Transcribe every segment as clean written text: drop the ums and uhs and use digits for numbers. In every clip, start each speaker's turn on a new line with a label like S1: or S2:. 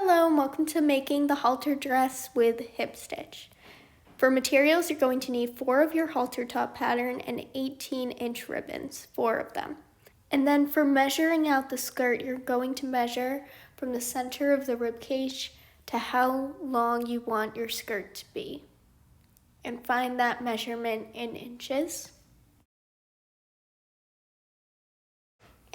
S1: Hello and welcome to making the halter dress with hip stitch. For materials, you're going to need 4 of your halter top pattern and 18-inch ribbons, 4 of them. And then for measuring out the skirt, you're going to measure from the center of the rib cage to how long you want your skirt to be. And find that measurement in inches.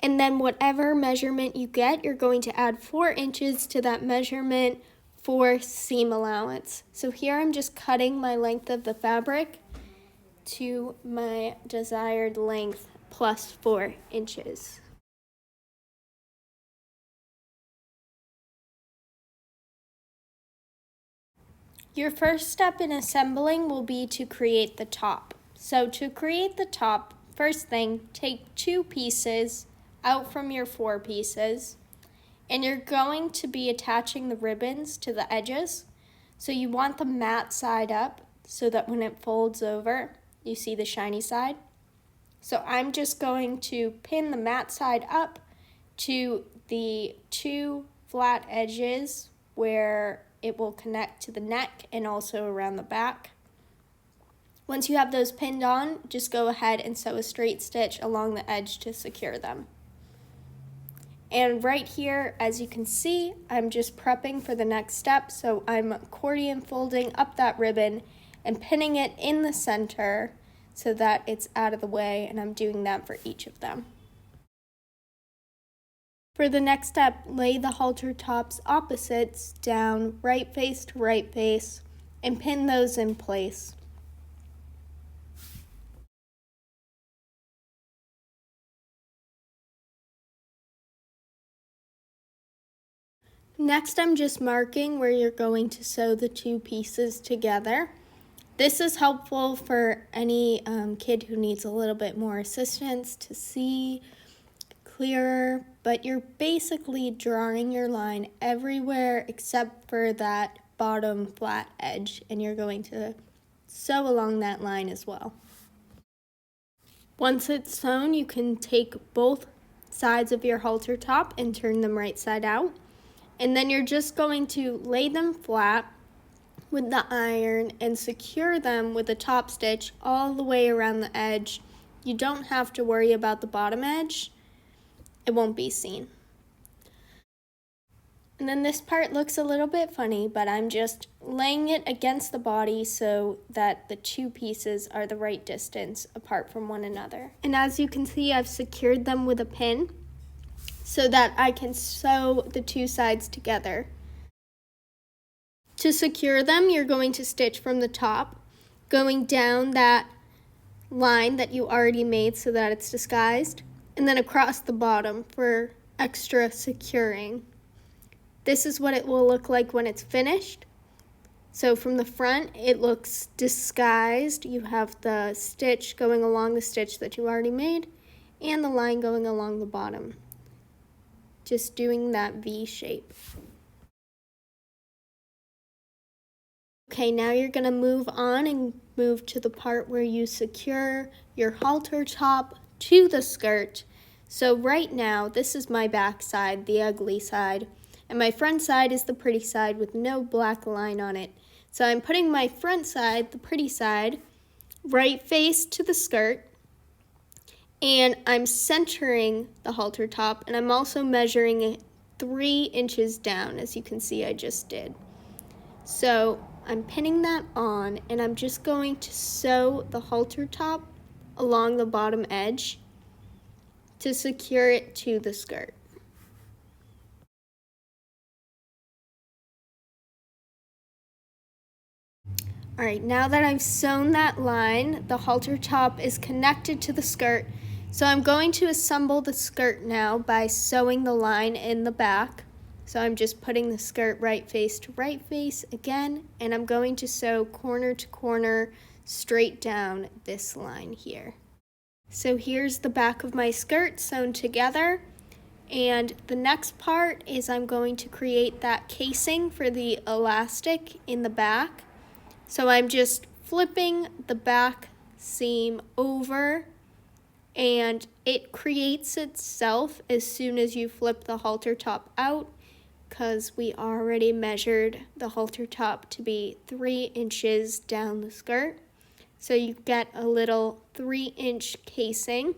S1: And then whatever measurement you get, you're going to add 4 inches to that measurement for seam allowance. So here I'm just cutting my length of the fabric to my desired length plus 4 inches. Your first step in assembling will be to create the top. So to create the top, first thing, take 2 pieces out from your 4 pieces, and you're going to be attaching the ribbons to the edges. So you want the matte side up so that when it folds over, you see the shiny side. So I'm just going to pin the matte side up to the 2 flat edges where it will connect to the neck and also around the back. Once you have those pinned on, just go ahead and sew a straight stitch along the edge to secure them. And right here, as you can see, I'm just prepping for the next step. So I'm accordion folding up that ribbon and pinning it in the center so that it's out of the way, and I'm doing that for each of them. For the next step, lay the halter tops opposites down, right face to right face, and pin those in place. Next, I'm just marking where you're going to sew the 2 pieces together. This is helpful for any kid who needs a little bit more assistance to see clearer, but you're basically drawing your line everywhere except for that bottom flat edge, and you're going to sew along that line as well. Once it's sewn, you can take both sides of your halter top and turn them right side out. And then you're just going to lay them flat with the iron and secure them with a top stitch all the way around the edge. You don't have to worry about the bottom edge. It won't be seen. And then this part looks a little bit funny, but I'm just laying it against the body so that the 2 pieces are the right distance apart from one another. And as you can see, I've secured them with a pin so that I can sew the 2 sides together. To secure them, you're going to stitch from the top, going down that line that you already made so that it's disguised, and then across the bottom for extra securing. This is what it will look like when it's finished. So from the front, it looks disguised. You have the stitch going along the stitch that you already made, and the line going along the bottom. Just doing that V shape. Okay, now you're going to move on and move to the part where you secure your halter top to the skirt. So right now, this is my back side, the ugly side, and my front side is the pretty side with no black line on it. So I'm putting my front side, the pretty side, right face to the skirt, and I'm centering the halter top, and I'm also measuring it 3 inches down, as you can see I just did. So I'm pinning that on, and I'm just going to sew the halter top along the bottom edge to secure it to the skirt. All right, now that I've sewn that line, the halter top is connected to the skirt. So I'm going to assemble the skirt now by sewing the line in the back. So I'm just putting the skirt right face to right face again, and I'm going to sew corner to corner straight down this line here. So here's the back of my skirt sewn together, and the next part is I'm going to create that casing for the elastic in the back. So I'm just flipping the back seam over, and it creates itself as soon as you flip the halter top out, because we already measured the halter top to be 3 inches down the skirt. So you get a little 3-inch casing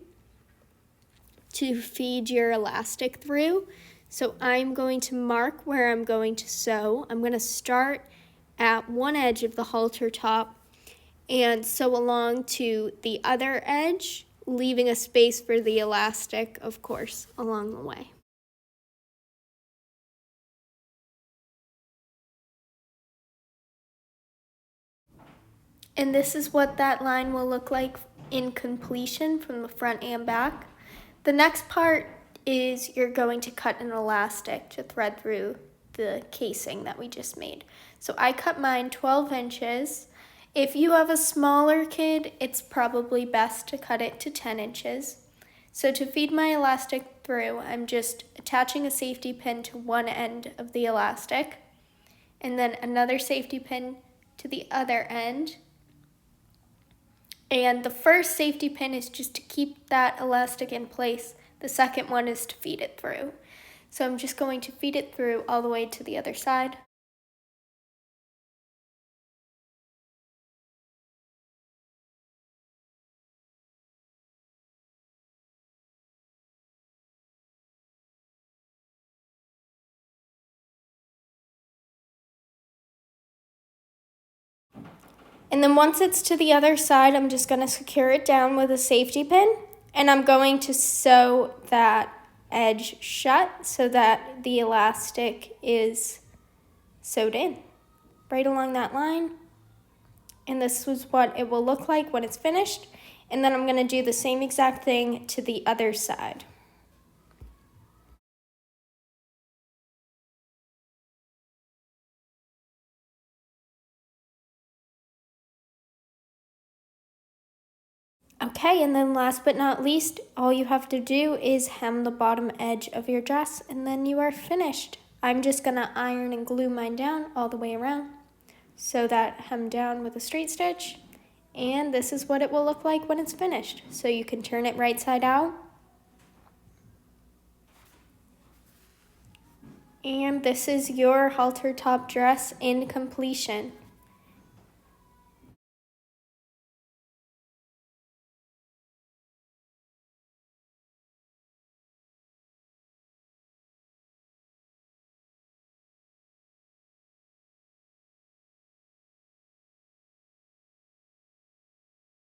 S1: to feed your elastic through. So I'm going to mark where I'm going to sew. I'm going to start at one edge of the halter top and sew along to the other edge, leaving a space for the elastic, of course, along the way. And this is what that line will look like in completion from the front and back. The next part is you're going to cut an elastic to thread through the casing that we just made. So I cut mine 12 inches. If you have a smaller kid, it's probably best to cut it to 10 inches. So to feed my elastic through, I'm just attaching a safety pin to one end of the elastic and then another safety pin to the other end. And the first safety pin is just to keep that elastic in place. The second one is to feed it through. So I'm just going to feed it through all the way to the other side. And then once it's to the other side, I'm just going to secure it down with a safety pin. And I'm going to sew that edge shut so that the elastic is sewed in right along that line. And this is what it will look like when it's finished. And then I'm going to do the same exact thing to the other side. Okay, and then last but not least, all you have to do is hem the bottom edge of your dress and then you are finished. I'm just gonna iron and glue mine down all the way around. Sew that hem down with a straight stitch, and this is what it will look like when it's finished. So you can turn it right side out. And this is your halter top dress in completion.